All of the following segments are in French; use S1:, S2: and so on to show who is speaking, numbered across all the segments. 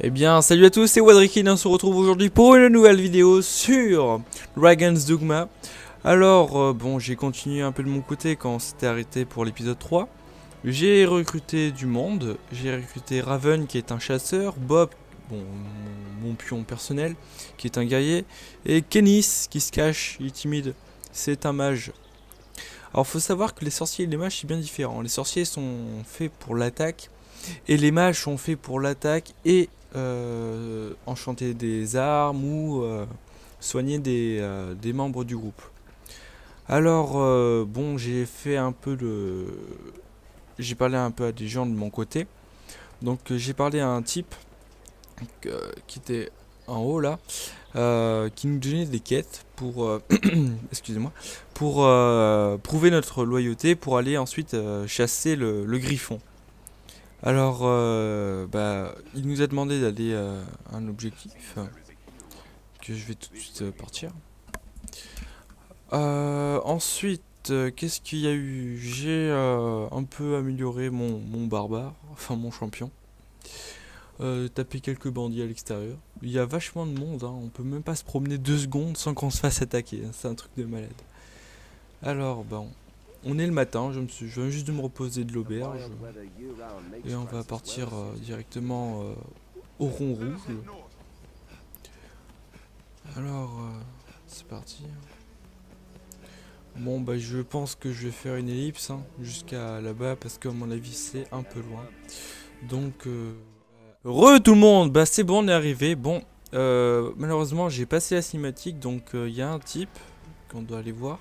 S1: Eh bien, salut à tous, c'est Wadrikin, on se retrouve aujourd'hui pour une nouvelle vidéo sur Dragon's Dogma. Alors, bon, j'ai continué un peu de mon côté quand on s'était arrêté pour l'épisode 3. J'ai recruté du monde, j'ai recruté Raven qui est un chasseur, Bob, bon, mon pion personnel, qui est un guerrier, et Kenis qui se cache, il est timide, c'est un mage. Alors, faut savoir que les sorciers et les mages c'est bien différent. Les sorciers sont faits pour l'attaque, et les mages sont faits pour l'attaque et enchanter des armes ou soigner des membres du groupe. Alors, bon, j'ai fait un peu de... J'ai parlé un peu à des gens de mon côté. Donc, j'ai parlé à un type qui était en haut là, qui nous donnait des quêtes pour... excusez-moi. Pour prouver notre loyauté, pour aller ensuite chasser le griffon. Alors, il nous a demandé d'aller à un objectif que je vais tout de suite partir. Ensuite, qu'est-ce qu'il y a eu? J'ai un peu amélioré mon barbare, enfin mon champion. Tapé quelques bandits à l'extérieur. Il y a vachement de monde, hein. On peut même pas se promener 2 secondes sans qu'on se fasse attaquer, hein. C'est un truc de malade. Alors, on est le matin, je viens juste de me reposer de l'auberge. Et on va partir directement au rond rouge. Alors, c'est parti. Bon, je pense que je vais faire une ellipse jusqu'à là-bas parce qu'à mon avis c'est un peu loin. Donc, re tout le monde, c'est bon, on est arrivé. Bon, malheureusement j'ai passé la cinématique, donc il y a un type qu'on doit aller voir.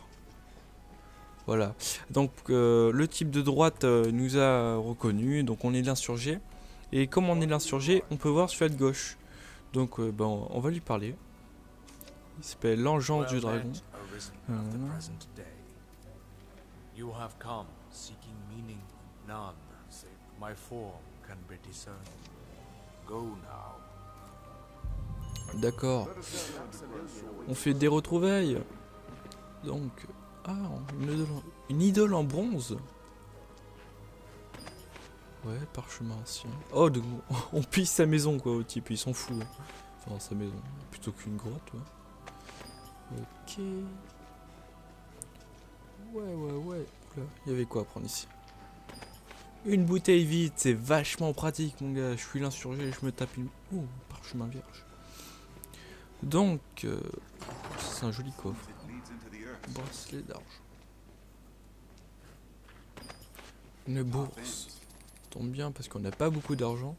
S1: Voilà. Donc, le type de droite nous a reconnu, donc on est l'insurgé. Et comme on est l'insurgé, on peut voir celui de gauche. Donc, on va lui parler. Il s'appelle l'engeance du dragon.
S2: You have come seeking meaning, none save my form can be discerned. Go now.
S1: D'accord. On fait des retrouvailles. Donc, une idole en bronze. Ouais, parchemin ancien. Oh, on pille sa maison quoi au type, il s'en fout. Enfin, sa maison, plutôt qu'une grotte. Ouais. Ok. Ouais. Il y avait quoi à prendre ici? Une bouteille vide, c'est vachement pratique mon gars. Je suis l'insurgé, je me tape une... Oh, parchemin vierge. Donc, c'est un joli coffre. Bracelet d'argent. Une bourse. Ça tombe bien parce qu'on n'a pas beaucoup d'argent.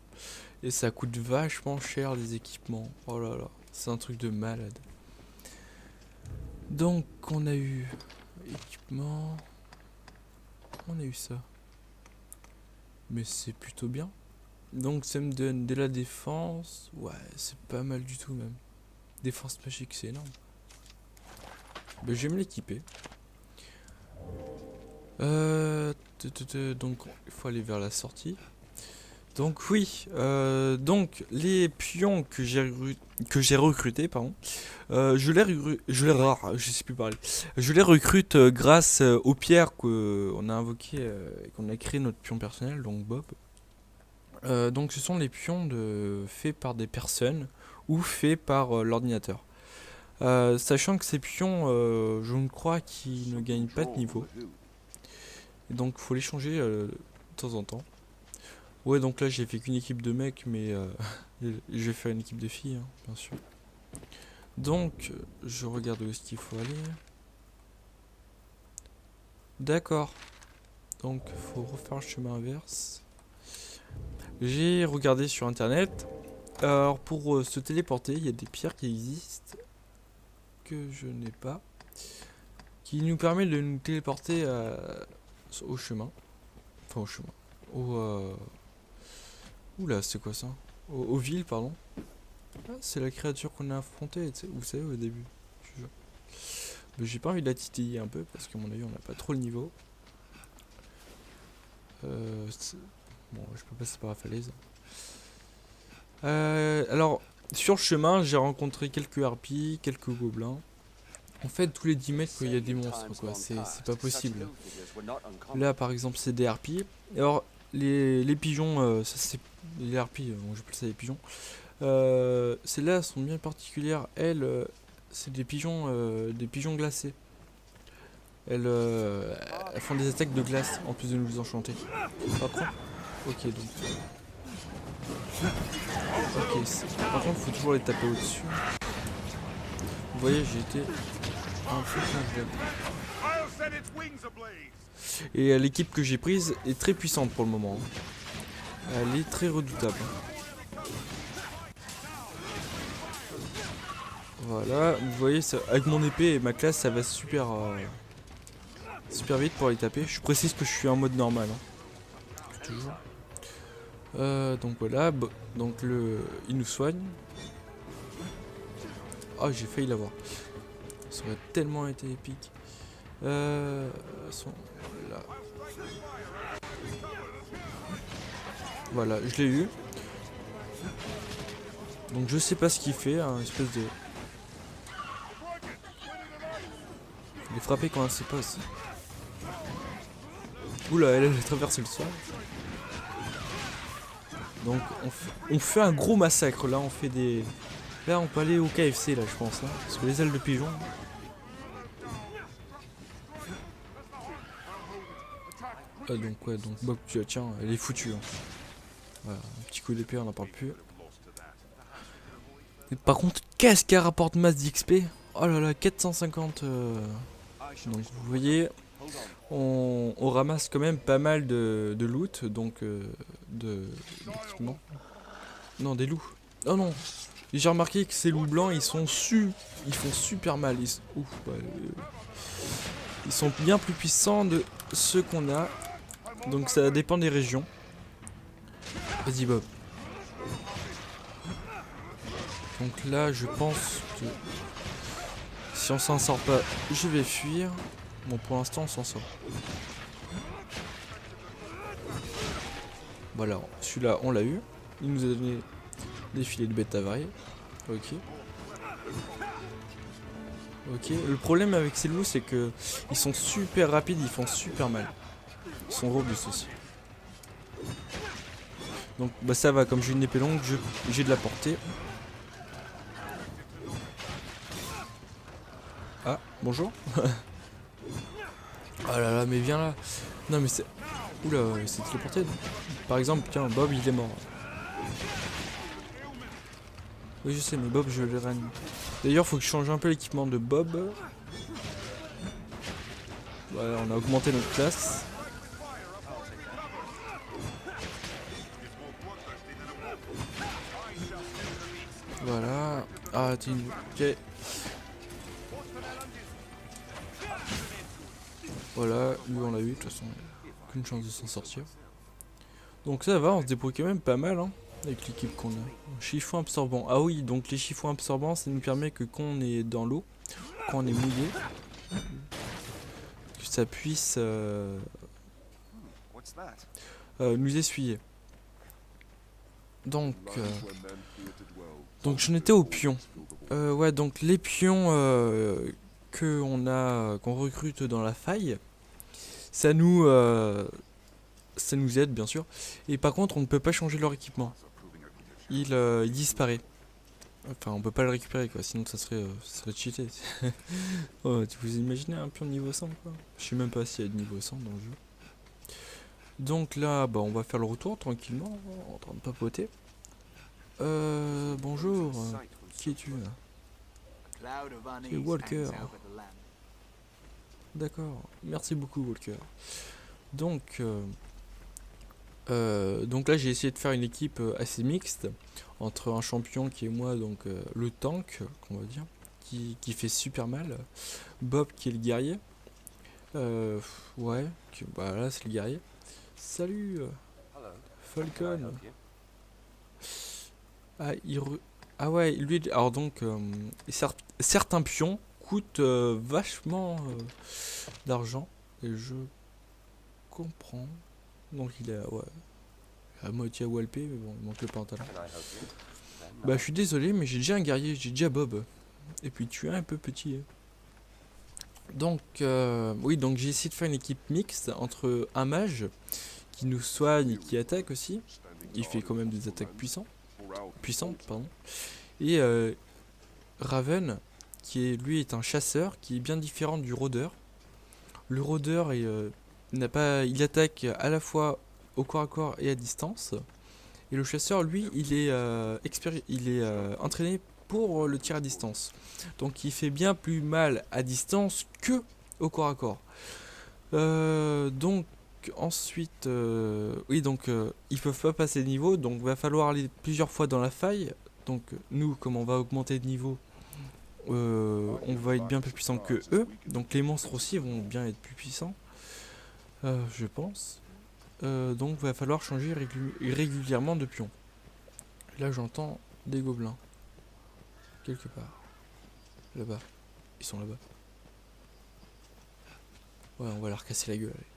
S1: Et ça coûte vachement cher les équipements. Oh là là, c'est un truc de malade. Donc, on a eu... équipement... On a eu ça. Mais c'est plutôt bien. Donc ça me donne de la défense. Ouais, c'est pas mal du tout même. Défense magique, c'est énorme. Je vais me l'équiper. Donc il faut aller vers la sortie. Donc oui, donc les pions que j'ai recrutés, pardon, je sais plus parler. Je les recrute grâce aux pierres qu'on a invoquées et qu'on a créé notre pion personnel, donc Bob. Donc ce sont les pions faits par des personnes ou faits par l'ordinateur. Sachant que ces pions, je ne crois qu'ils ne gagnent pas de niveau. Et donc il faut les changer de temps en temps. Ouais, donc là j'ai fait qu'une équipe de mecs, mais je vais faire une équipe de filles, hein, bien sûr. Donc, je regarde où est-ce qu'il faut aller. D'accord. Donc, faut refaire le chemin inverse. J'ai regardé sur internet. Alors, pour se téléporter, il y a des pierres qui existent que je n'ai pas, qui nous permet de nous téléporter au chemin. Enfin, au chemin. Oula, c'est quoi ça? Aux villes, pardon. Ah, c'est la créature qu'on a affrontée, vous savez, au début. J'ai pas envie de la titiller un peu, parce qu'à mon avis, on n'a pas trop le niveau. Bon, je peux passer par la falaise. Alors, sur le chemin, j'ai rencontré quelques harpies, quelques gobelins. En fait, tous les 10 mètres, il y a des monstres, quoi. C'est pas possible. Là, par exemple, c'est des harpies. Alors, les pigeons, ça c'est... Les harpies, bon, j'appelle ça des pigeons. Celles-là sont bien particulières. Elles, c'est des pigeons glacés. Elles font des attaques de glace en plus de nous enchanter. Par contre, ok donc. Ok, par contre, faut toujours les taper au-dessus. Vous voyez, j'ai été un peu congelé. Et l'équipe que j'ai prise est très puissante pour le moment. Elle est très redoutable. Voilà, vous voyez, ça, avec mon épée et ma classe, ça va super vite pour les taper. Je précise que je suis en mode normal. Hein. Toujours. Donc voilà, donc il nous soigne. Oh, j'ai failli l'avoir. Ça aurait tellement été épique. Là. Voilà, je l'ai eu. Donc je sais pas ce qu'il fait, un espèce de... Il est frappé quand elle se passe. Oula, elle a traversé le sol. Donc on fait un gros massacre. Là on fait des... Là on peut aller au KFC là je pense. Hein, parce que les ailes de pigeon... donc ouais, donc Bob tu la tiens, elle est foutue. Hein. Voilà, un petit coup d'épée, on n'en parle plus. Et par contre, qu'est-ce qu'elle rapporte masse d'XP? Oh là là, 450. Donc vous voyez, on ramasse quand même pas mal de loot, donc d'équipement. Non, des loups. Oh non, j'ai remarqué que ces loups blancs, ils font super mal. Ils sont bien plus puissants de ceux qu'on a. Donc ça dépend des régions. Vas-y Bob. Donc là je pense que si on s'en sort pas, je vais fuir. Bon pour l'instant on s'en sort. Voilà, celui-là on l'a eu. Il nous a donné des filets de bêtes avariées. Ok. Ok. Le problème avec ces loups c'est que ils sont super rapides, ils font super mal. Ils sont robustes aussi. Donc bah ça va, comme j'ai une épée longue, j'ai de la portée. Ah, bonjour. Oh là là, mais viens là. Non mais c'est... Oula, c'est téléporté. Par exemple, tiens, Bob il est mort. Oui je sais, mais Bob je le règne. D'ailleurs faut que je change un peu l'équipement de Bob. Voilà, on a augmenté notre classe. Voilà. Ah, t'es une... Ok. Voilà, lui on l'a eu, de toute façon, aucune chance de s'en sortir. Donc ça va, on se débrouille quand même pas mal hein, avec l'équipe qu'on a. Chiffon absorbant. Ah oui, donc les chiffons absorbants, ça nous permet que quand on est dans l'eau, quand on est mouillé, que ça puisse nous essuyer. Donc j'en étais aux pions. Ouais, donc les pions qu'on recrute dans la faille, ça nous aide bien sûr. Et par contre, on ne peut pas changer leur équipement. Il disparaît. Enfin, on peut pas le récupérer quoi, sinon ça serait cheaté. Oh, vous imaginez un pion de niveau 100 quoi. Je sais même pas s'il y a de niveau 100 dans le jeu. Donc là, bah, on va faire le retour tranquillement, en train de papoter. Bonjour. Qui es-tu là? C'est Walker. D'accord. Merci beaucoup Walker. Donc là j'ai essayé de faire une équipe assez mixte entre un champion qui est moi, donc le tank qu'on va dire, qui fait super mal, Bob qui est le guerrier, ouais, bah là c'est le guerrier. Salut Falcon. Ah ouais, lui, alors donc certains pions coûtent vachement d'argent et je comprends. Donc il est à moitié à walpé, mais bon, il manque le pantalon. Bah je suis désolé, mais j'ai déjà un guerrier, j'ai déjà Bob. Et puis tu es un peu petit. Donc oui, donc j'ai essayé de faire une équipe mixte entre un mage qui nous soigne et qui attaque aussi. Il fait quand même des attaques puissantes. puissante, pardon. Et Raven, qui est lui est un chasseur qui est bien différent du rôdeur. Le rôdeur il attaque à la fois au corps à corps et à distance. Et le chasseur, lui, il est entraîné pour le tir à distance. Donc il fait bien plus mal à distance que au corps à corps. Donc ensuite, ils peuvent pas passer de niveau, donc va falloir aller plusieurs fois dans la faille. Donc nous, comme on va augmenter de niveau, on va être bien plus puissant que eux. Donc les monstres aussi vont bien être plus puissants, je pense. Donc va falloir changer régulièrement de pion. Là j'entends des gobelins quelque part. Là-bas. Ils sont là-bas. Ouais, on va leur casser la gueule. Allez.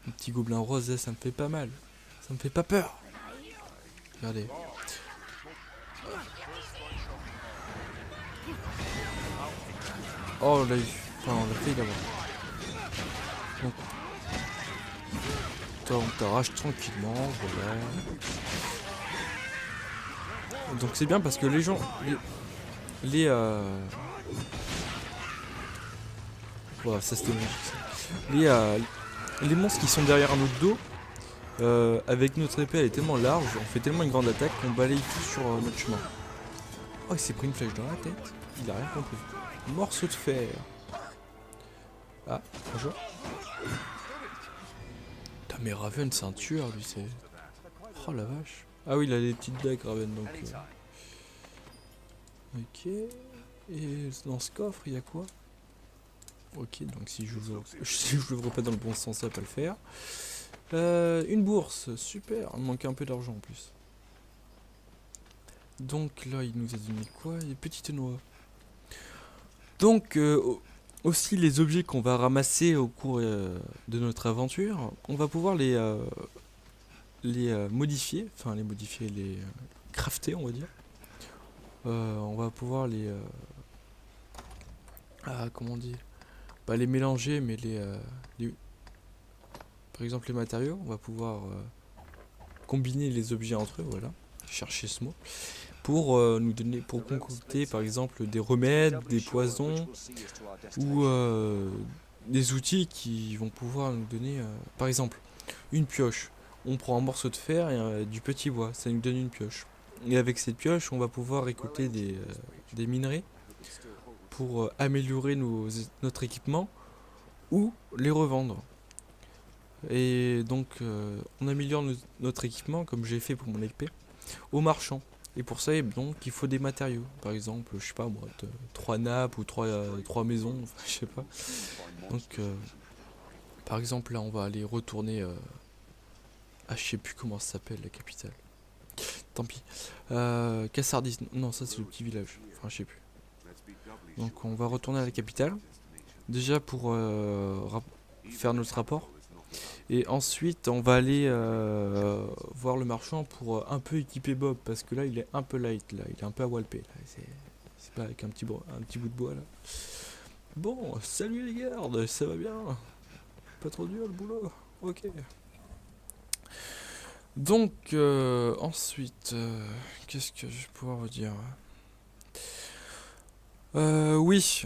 S1: Un petit gobelin rose, ça me fait pas mal. Ça me fait pas peur. Regardez. Oh, on l'a eu. Enfin, on l'a fait d'abord. Donc, on t'arrache tranquillement, voilà. Donc c'est bien parce que les gens... Voilà, ça c'était magique ça. Les monstres qui sont derrière notre dos, avec notre épée elle est tellement large, on fait tellement une grande attaque qu'on balaye tout sur notre chemin. Oh, il s'est pris une flèche dans la tête, il a rien compris. Morceau de fer. Ah, bonjour. Putain, mais Raven c'est un tueur lui, c'est... Oh la vache. Ah oui, il a des petites blagues Raven donc... Ok. Et dans ce coffre, il y a quoi? Ok, donc si je l'ouvre pas dans le bon sens, ça va pas le faire. Une bourse, super. Il manquait un peu d'argent en plus. Donc là, il nous a donné quoi? Des petites noix. Donc, aussi les objets qu'on va ramasser au cours de notre aventure, on va pouvoir les modifier. Enfin, les modifier, les crafter, on va dire. On va pouvoir les... comment on dit? Pas les mélanger, mais par exemple les matériaux, on va pouvoir combiner les objets entre eux, voilà, chercher ce mot, pour nous donner, pour concocter par exemple des remèdes, des poisons, ou des outils qui vont pouvoir nous donner, par exemple, une pioche. On prend un morceau de fer et du petit bois, ça nous donne une pioche. Et avec cette pioche, on va pouvoir récolter des minerais pour améliorer notre équipement ou les revendre. Et donc on améliore notre équipement comme j'ai fait pour mon épée au marchand. Et pour ça donc il faut des matériaux. Par exemple, je sais pas moi, 3 nappes ou 3 maisons, enfin, je sais pas. Donc par exemple là on va aller retourner je sais plus comment ça s'appelle la capitale. Tant pis. Cassardis, non ça c'est le petit village. Enfin je sais plus. Donc on va retourner à la capitale. Déjà pour faire notre rapport. Et ensuite on va aller voir le marchand pour un peu équiper Bob. Parce que là il est un peu light, là. Il est un peu à walper. C'est pas avec un petit bout de bois là. Bon, salut les gardes, ça va bien? Pas trop dur le boulot? Ok. Donc ensuite, qu'est-ce que je vais pouvoir vous dire? Oui,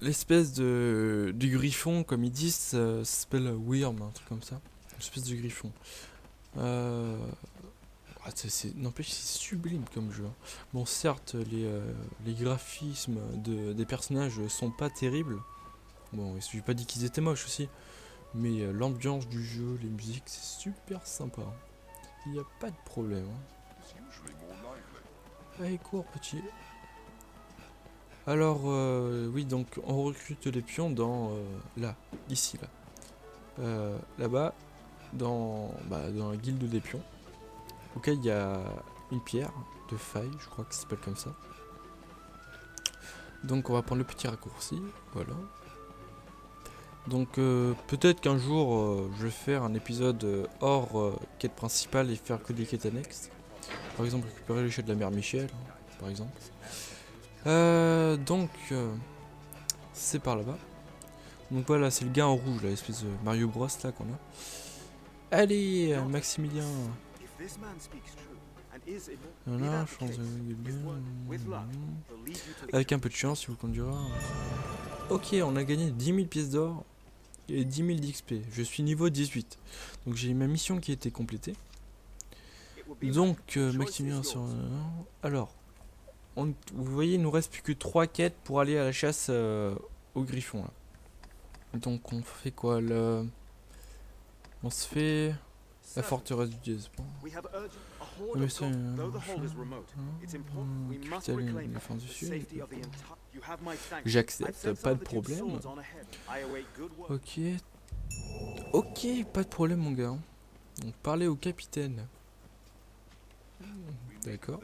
S1: l'espèce du griffon, comme ils disent, ça s'appelle Wyrm, un truc comme ça. Une espèce de griffon. N'empêche, c'est sublime comme jeu. Bon, certes, les graphismes des personnages sont pas terribles. Bon, je n'ai pas dit qu'ils étaient moches aussi. Mais l'ambiance du jeu, les musiques, c'est super sympa. Il n'y a pas de problème. Allez, cours, petit. Alors, oui, donc on recrute les pions dans ici, là. Là-bas, dans la guilde des pions. Ok, il y a une pierre de faille, je crois que ça s'appelle comme ça. Donc on va prendre le petit raccourci, voilà. Donc peut-être qu'un jour je vais faire un épisode hors quête principale et faire que des quêtes annexes. Par exemple récupérer l'échelle de la mère Michel, par exemple. Donc c'est par là-bas. Donc voilà, c'est le gars en rouge, là, l'espèce de Mario Bros là qu'on a. Allez, Maximilien. Voilà, chance avec un peu de chance, il vous conduira. Ok, on a gagné 10 000 pièces d'or et 10 000 d'XP. Je suis niveau 18. Donc j'ai ma mission qui a été complétée. Donc, Maximilien sur... alors, vous voyez, il nous reste plus que 3 quêtes pour aller à la chasse au griffon. Là. Donc on fait quoi là? On se fait la forteresse du désespoir. Mais c'est capitale défense du sud. J'accepte, pas de problème. Ok. Ok, pas de problème mon gars. Donc parler au capitaine. D'accord.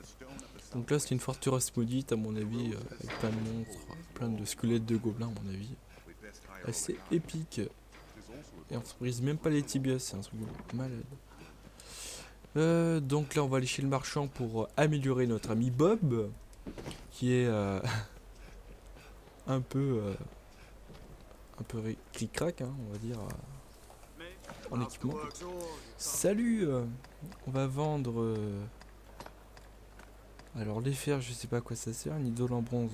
S1: Donc là c'est une forteresse maudite à mon avis, avec plein de monstres, plein de squelettes de gobelins à mon avis. Assez épique. Et on se brise même pas les tibias, c'est un truc de malade. Donc là on va aller chez le marchand pour améliorer notre ami Bob, qui est un peu cric-crac, hein, on va dire, en équipement. Salut, on va vendre... alors les fers, je sais pas à quoi ça sert, une idole en bronze.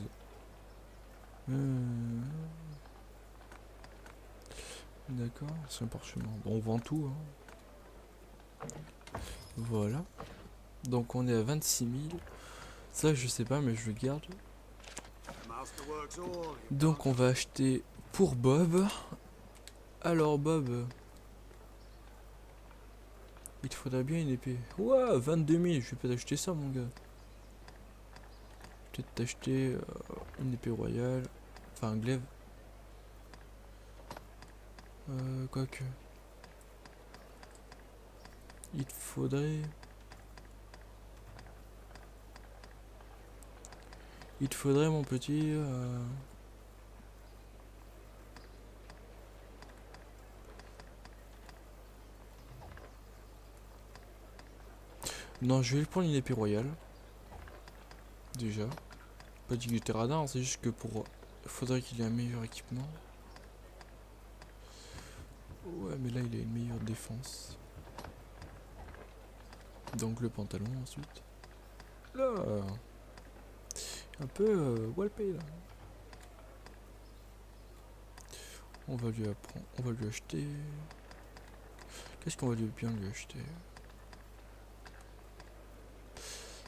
S1: D'accord, c'est un parchemin. Bon, on vend tout. Hein. Voilà. Donc on est à 26 000. Ça je sais pas mais je le garde. Donc on va acheter pour Bob. Alors Bob, il te faudrait bien une épée. Ouah, 22 000, je vais pas t'acheter ça mon gars. Peut-être t'acheter une épée royale. Enfin un glaive. Quoique. Il te faudrait... Il te faudrait mon petit... Non, je vais prendre une épée royale. Déjà. Pas dit que j'étais radin, c'est juste que pour... Il faudrait qu'il ait un meilleur équipement. Ouais, mais là il a une meilleure défense. Donc le pantalon ensuite. Là un peu walpé là. On va lui apprendre. On va lui acheter. Qu'est-ce qu'on va bien lui acheter?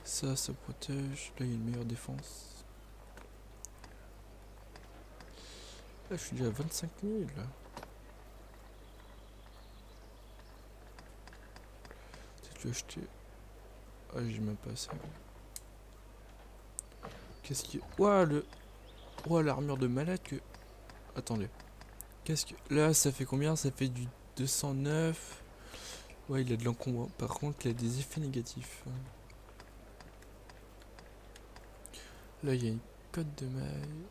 S1: Ça protège. Là il y a une meilleure défense. Là je suis déjà à 25 000 là. Si tu veux acheter. Ah j'ai même pas assez. Qu'est-ce qui... Ouah le... Ouah l'armure de malade que... Attendez. Qu'est-ce que... Là ça fait combien? Ça fait du 209. Ouais il a de l'encombre. Par contre il a des effets négatifs. Là il y a une cote de maille.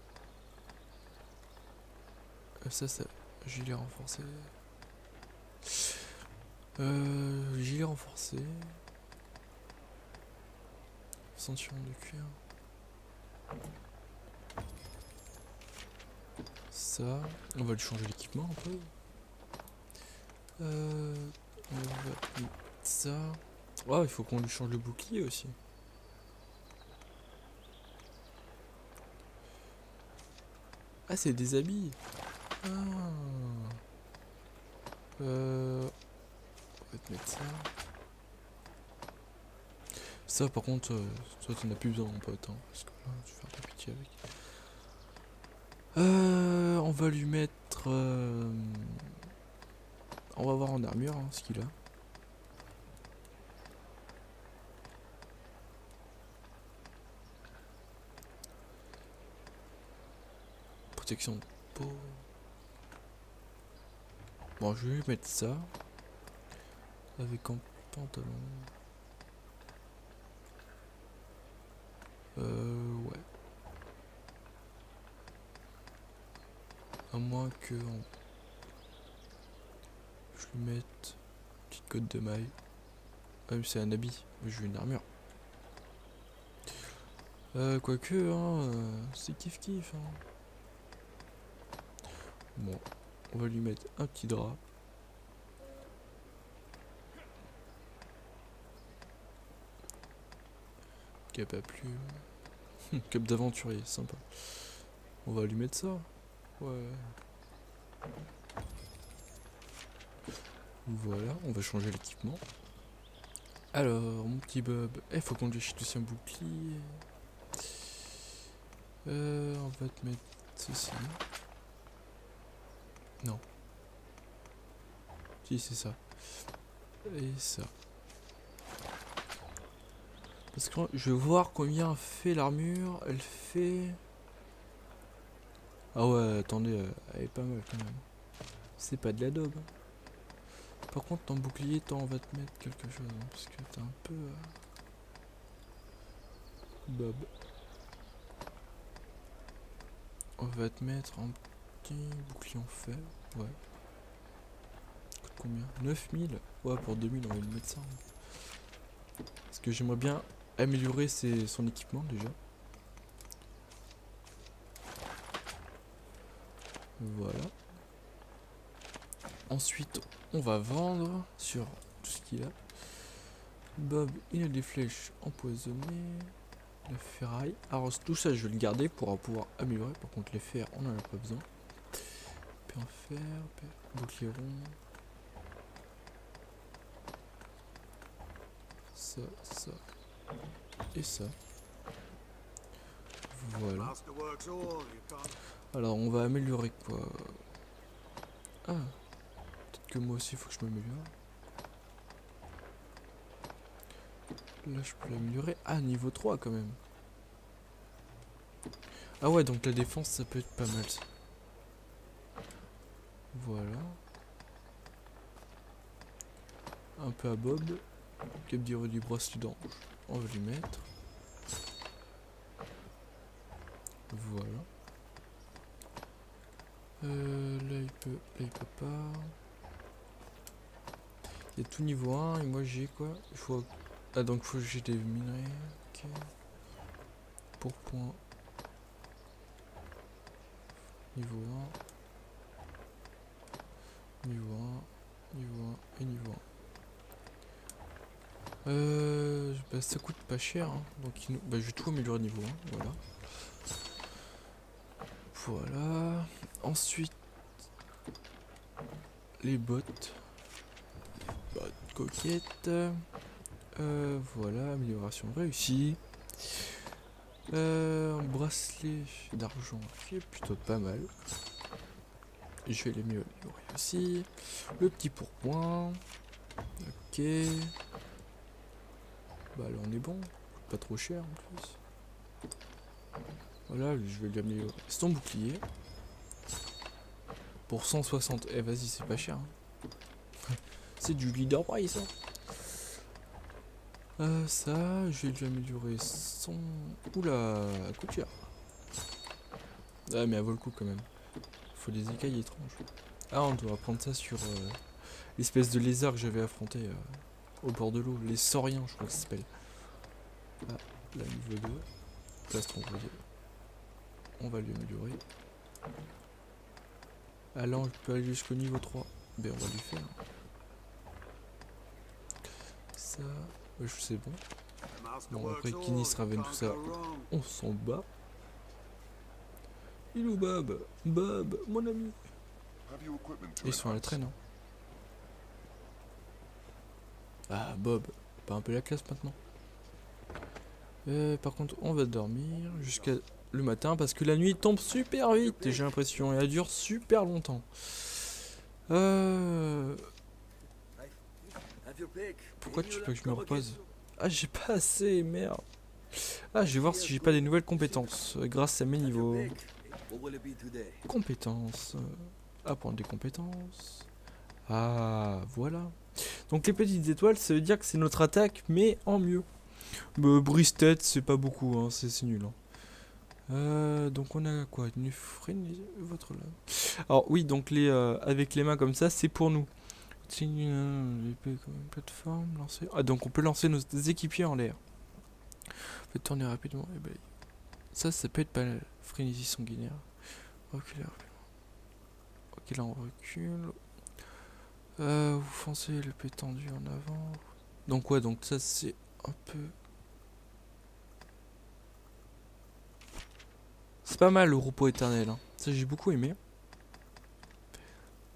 S1: Ça gilet renforcé. Gilet renforcé. Ceinture de cuir. Ça, on va lui changer l'équipement un peu. On va lui ça. Oh, il faut qu'on lui change le bouclier aussi. Ah, c'est des habits. Ah. On va te mettre ça. Ça, par contre, toi, t'en as plus besoin, mon pote. Hein, parce que là, je vais faire de la pitié avec. On va lui mettre... on va voir en armure hein, ce qu'il a. Protection de peau. Bon, je vais lui mettre ça. Avec un pantalon. Ouais. À moins que je lui mette une petite cotte de maille. Ah mais c'est un habit, mais je veux une armure. Quoique, hein, c'est kiff kiff. Hein. Bon, on va lui mettre un petit drap. Cap à plume. Cap d'aventurier, sympa. On va lui mettre ça. Ouais. Voilà, on va changer l'équipement. Alors, mon petit Bob. Faut qu'on lui achète aussi un bouclier. On va te mettre ceci. Non. Si, c'est ça. Et ça. Parce que je vais voir combien fait l'armure. Elle fait... Ah ouais, attendez, elle est pas mal quand même. C'est pas de la daube. Par contre, ton bouclier, on va te mettre quelque chose. Hein, parce que t'es un peu... Bob. On va te mettre un petit bouclier en fer. Ouais. Coûte combien? 9000. Ouais, pour 2000, on va lui mettre ça. Hein. Parce que j'aimerais bien améliorer son équipement déjà. Voilà. Ensuite, on va vendre sur tout ce qu'il a. Bob, il a des flèches empoisonnées. La ferraille. Alors tout ça, je vais le garder pour pouvoir améliorer. Par contre, les fers, on en a pas besoin. Puis en fer, bouclier rond. Ça, ça et ça. Voilà. Alors, on va améliorer quoi? Ah, peut-être que moi aussi, il faut que je m'améliore. Là, je peux l'améliorer. Ah, niveau 3 quand même. Ah ouais, donc la défense, ça peut être pas mal. Ça. Voilà. Un peu à Bob. Cap dire du bracelet d'ange. On va lui mettre. Voilà. Là, il peut pas. Il y a tout niveau 1 et moi j'ai quoi? Il faut... Ah, donc faut que j'ai des minerais. Ok. Pour point. Niveau 1. Niveau 1. Niveau 1 et niveau 1. Bah, ça coûte pas cher. Hein. Donc bah, je vais tout améliorer niveau 1. Voilà. Voilà. Ensuite, les bottes. Bottes coquettes. Voilà, amélioration réussie. Un bracelet d'argent qui est plutôt pas mal. Je vais l'améliorer aussi. Le petit pourpoint. Ok. Bah là on est bon. Pas trop cher en plus. Voilà, je vais l'améliorer. C'est ton bouclier. Pour 160. Eh vas-y, c'est pas cher. Hein. C'est du leader price. Hein. Ça, je vais lui améliorer son... Oula, coûte cher. Ah mais elle vaut le coup quand même. Faut des écailles étranges. Ah, on doit prendre ça sur l'espèce de lézard que j'avais affronté au bord de l'eau. Les sauriens, je crois que ça s'appelle. Ah, là, niveau 2. Plastron brouillé. On va lui améliorer. Ah là, on peut aller jusqu'au niveau 3. Ben, on va lui faire. Ça, ouais, c'est bon. Bon, après, Kinis, Raven, tout ça, on s'en bat. Il est où Bob? Bob, mon ami. Ils sont à la traîne. Hein. Ah, Bob, pas un peu la classe maintenant. Par contre, on va dormir jusqu'à le matin parce que la nuit tombe super vite. J'ai l'impression, et elle dure super longtemps. Pourquoi tu veux que je me repose? Ah, j'ai pas assez, merde. Ah, je vais voir si j'ai pas des nouvelles compétences grâce à mes niveaux. Compétences. Apprendre des compétences. Ah, voilà. Donc les petites étoiles, ça veut dire que c'est notre attaque, mais en mieux. Brise-tête, c'est pas beaucoup, hein, c'est nul. Hein. Donc on a quoi? Une frénésie, votre là. Alors oui, donc avec les mains comme ça, c'est pour nous. C'est une plateforme lancer. Ah, donc on peut lancer nos équipiers en l'air. On peut tourner rapidement. Et ben, ça peut être pas mal. Frénésie sanguinaire. Reculer. Ok, là on recule. Vous foncez l'épée tendue en avant. Donc ouais, donc ça c'est un peu... C'est pas mal le repos éternel, hein. Ça j'ai beaucoup aimé.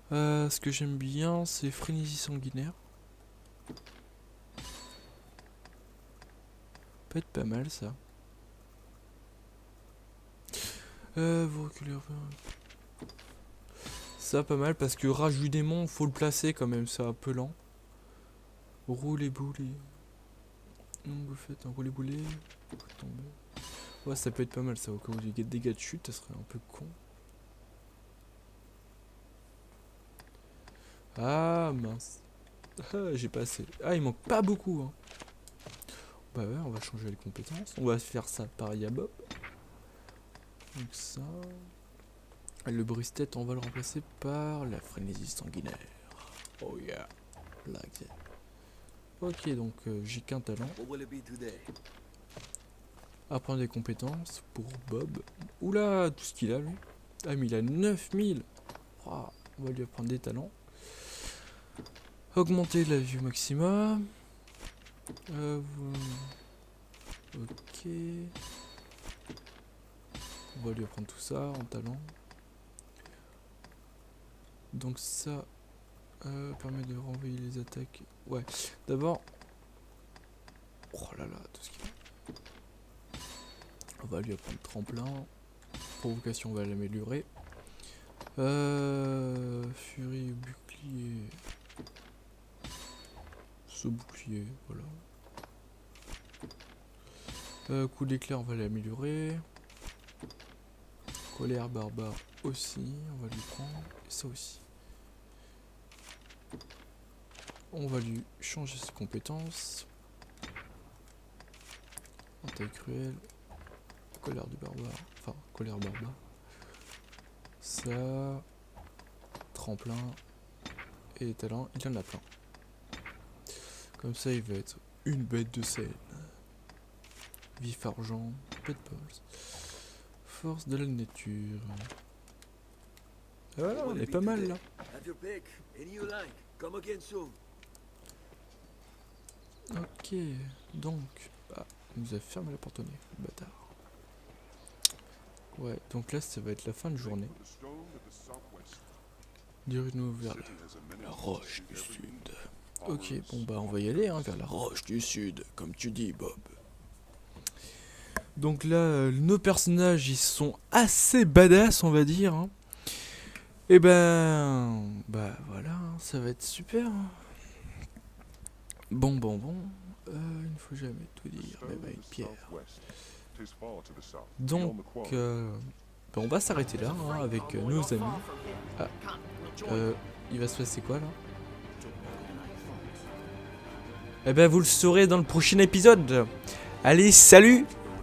S1: Ce que j'aime bien, c'est frénésie sanguinaire. Peut être pas mal ça. Vous reculez un peu. Ça pas mal parce que rage du démon, faut le placer quand même, c'est un peu lent. Roulez boulet. Donc vous faites un roulé boulet. Ouais, ça peut être pas mal ça, au cas où il y a des dégâts de chute, ça serait un peu con. Ah mince. J'ai pas assez. Ah, il manque pas beaucoup, hein. Bah ouais, on va changer les compétences. On va faire ça pareil à Bob. Donc ça. Le brise-tête, on va le remplacer par la frénésie sanguinaire. Oh yeah. Like that. Ok, donc j'ai qu'un talent. Apprendre des compétences pour Bob. Oula, tout ce qu'il a lui. Ah, mais il a 9000. Oh, on va lui apprendre des talents. Augmenter la vue maximum. Ok. On va lui apprendre tout ça en talent. Donc ça permet de renvoyer les attaques. Ouais, d'abord. Oh là là, tout ce qu'il a. On va lui apprendre tremplin. Provocation, on va l'améliorer. Furie, bouclier. Ce bouclier, voilà. Coup d'éclair, on va l'améliorer. Colère barbare aussi, on va lui prendre. Et ça aussi. On va lui changer ses compétences. Attaque cruelle. Colère du barbare. Enfin, colère barbare. Ça. Tremplin. Et talent, il en a plein. Comme ça, il va être une bête de scène. Vif argent. Pet balls. Force de la nature. Ah voilà, on est pas mal là. Ok, donc. Ah, il nous a fermé la porte au nez, le bâtard. Ouais, donc là, ça va être la fin de journée. Dirige-nous vers la roche du sud. Ok, bon bah on va y aller, hein, vers la roche du sud, comme tu dis, Bob. Donc là, nos personnages, ils sont assez badass, on va dire. Hein. Et ben, bah voilà, hein, ça va être super. Hein. Bon. Il ne faut jamais tout dire, même à une pierre. Donc, bah on va s'arrêter là, hein, avec nos amis. Ah, il va se passer quoi là? Eh ben vous le saurez dans le prochain épisode. Allez, salut!